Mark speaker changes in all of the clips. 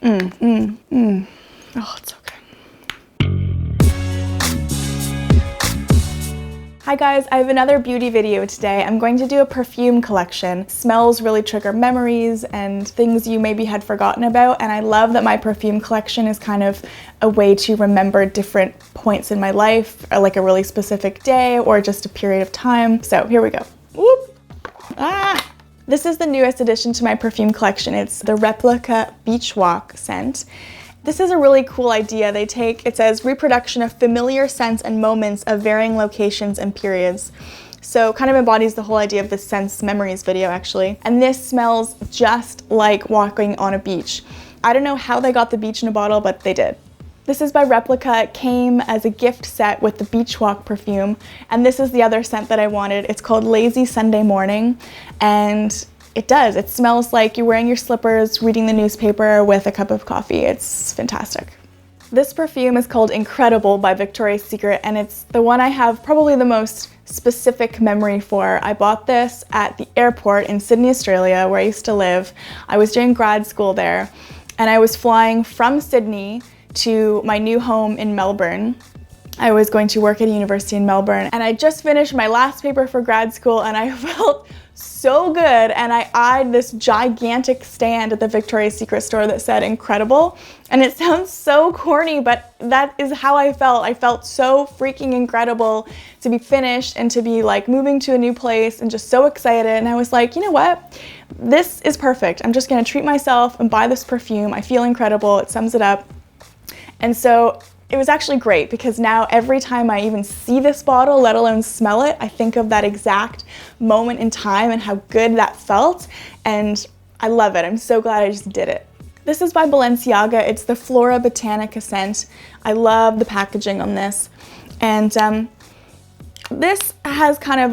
Speaker 1: Oh, it's so good. Hi guys, I have another beauty video today. I'm going to do a perfume collection. Smells really trigger memories and things you maybe had forgotten about, and I love that my perfume collection is kind of a way to remember different points in my life, or like a really specific day or just a period of time. So here we go. Whoop. This is the newest addition to my perfume collection. It's the Replica Beach Walk scent. This is a really cool idea. It says reproduction of familiar scents and moments of varying locations and periods. So kind of embodies the whole idea of the Scents Memories video actually. And this smells just like walking on a beach. I don't know how they got the beach in a bottle, but they did. This is by Replica. It came as a gift set with the Beach Walk perfume. And this is the other scent that I wanted. It's called Lazy Sunday Morning. And it smells like you're wearing your slippers, reading the newspaper with a cup of coffee. It's fantastic. This perfume is called Incredible by Victoria's Secret, and it's the one I have probably the most specific memory for. I bought this at the airport in Sydney, Australia, where I used to live. I was doing grad school there, and I was flying from Sydney to my new home in Melbourne. I was going to work at a university in Melbourne, and I just finished my last paper for grad school, and I felt so good, and I eyed this gigantic stand at the Victoria's Secret store that said Incredible, and it sounds so corny, but that is how I felt. I felt so freaking incredible to be finished and to be like moving to a new place and just so excited, and I was like, you know what? This is perfect. I'm just gonna treat myself and buy this perfume. I feel incredible, it sums it up. And so it was actually great because now every time I even see this bottle, let alone smell it, I think of that exact moment in time and how good that felt, and I love it. I'm so glad I just did it. This is by Balenciaga. It's the Flora Botanica scent. I love the packaging on this, and this has kind of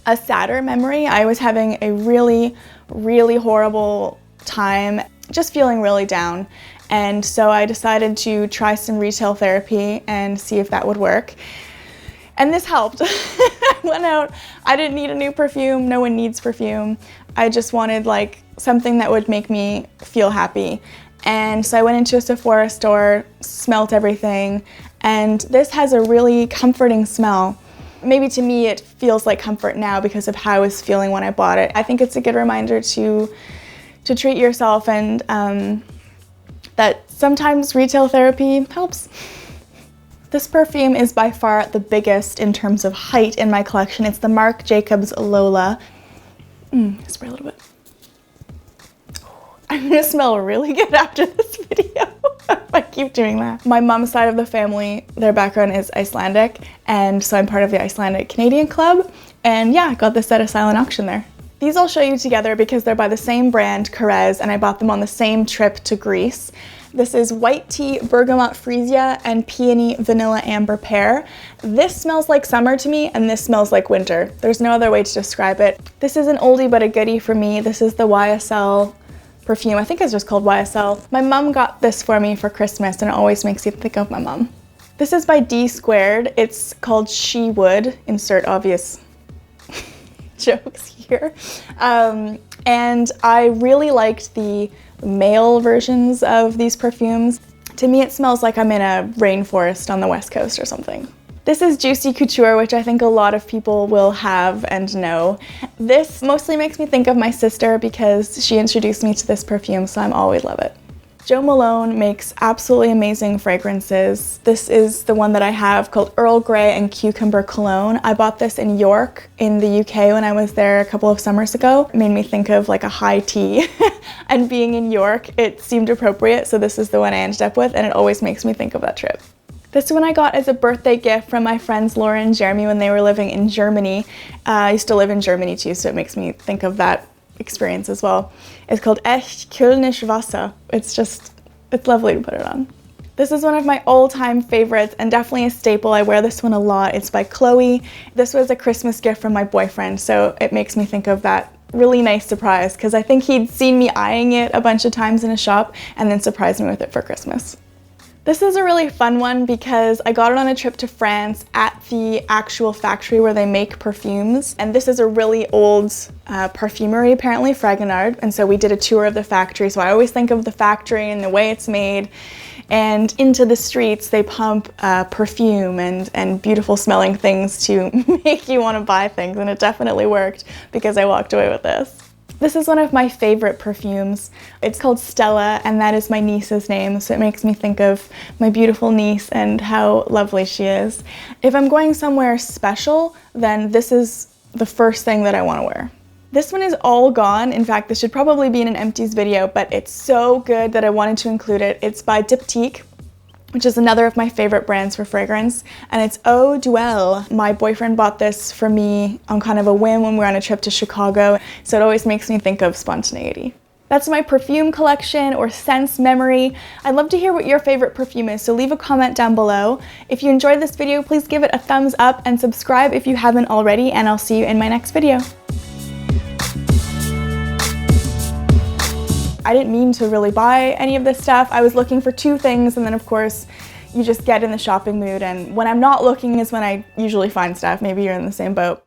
Speaker 1: a sadder memory. I was having a really, really horrible time, just feeling really down. And so I decided to try some retail therapy and see if that would work. And this helped. I went out, I didn't need a new perfume, no one needs perfume. I just wanted like something that would make me feel happy. And so I went into a Sephora store, smelt everything, and this has a really comforting smell. Maybe to me it feels like comfort now because of how I was feeling when I bought it. I think it's a good reminder to treat yourself, and that sometimes retail therapy helps. This perfume is by far the biggest in terms of height in my collection. It's the Marc Jacobs Lola. Spray a little bit. I'm gonna smell really good after this video if I keep doing that. My mom's side of the family, their background is Icelandic, and so I'm part of the Icelandic Canadian Club, and yeah, I got this at a silent auction there. These I'll show you together because they're by the same brand, Carez, and I bought them on the same trip to Greece. This is White Tea Bergamot Freesia and Peony Vanilla Amber Pear. This smells like summer to me, and this smells like winter. There's no other way to describe it. This is an oldie but a goodie for me. This is the YSL perfume. I think it's just called YSL. My mom got this for me for Christmas, and it always makes me think of my mom. This is by DSquared. It's called She Would. Insert obvious jokes here. And I really liked the male versions of these perfumes. To me, it smells like I'm in a rainforest on the West Coast or something. This is Juicy Couture, which I think a lot of people will have and know. This mostly makes me think of my sister because she introduced me to this perfume, so I always love it. Jo Malone makes absolutely amazing fragrances. This is the one that I have called Earl Grey and Cucumber Cologne. I bought this in York in the UK when I was there a couple of summers ago. It made me think of like a high tea and being in York, it seemed appropriate, so this is the one I ended up with, and it always makes me think of that trip. This one I got as a birthday gift from my friends Laura and Jeremy when they were living in Germany. I used to live in Germany too, so it makes me think of that experience as well. It's called Echt Kölnisch Wasser. It's lovely to put it on. This is one of my all-time favorites and definitely a staple. I wear this one a lot. It's by Chloe. This was a Christmas gift from my boyfriend, so it makes me think of that really nice surprise because I think he'd seen me eyeing it a bunch of times in a shop and then surprised me with it for Christmas. This is a really fun one because I got it on a trip to France at the actual factory where they make perfumes. And this is a really old perfumery, apparently, Fragonard. And so we did a tour of the factory. So I always think of the factory and the way it's made. And into the streets, they pump perfume and beautiful smelling things to make you want to buy things. And it definitely worked because I walked away with this. This is one of my favorite perfumes. It's called Stella, and that is my niece's name, so it makes me think of my beautiful niece and how lovely she is. If I'm going somewhere special, then this is the first thing that I want to wear. This one is all gone. In fact, this should probably be in an empties video, but it's so good that I wanted to include it. It's by Diptyque, which is another of my favorite brands for fragrance, and it's Eau Duel. My boyfriend bought this for me on kind of a whim when we were on a trip to Chicago, so it always makes me think of spontaneity. That's my perfume collection or scents memory. I'd love to hear what your favorite perfume is, so leave a comment down below. If you enjoyed this video, please give it a thumbs up and subscribe if you haven't already, and I'll see you in my next video. I didn't mean to really buy any of this stuff. I was looking for two things, and then of course you just get in the shopping mood, and when I'm not looking is when I usually find stuff. Maybe you're in the same boat.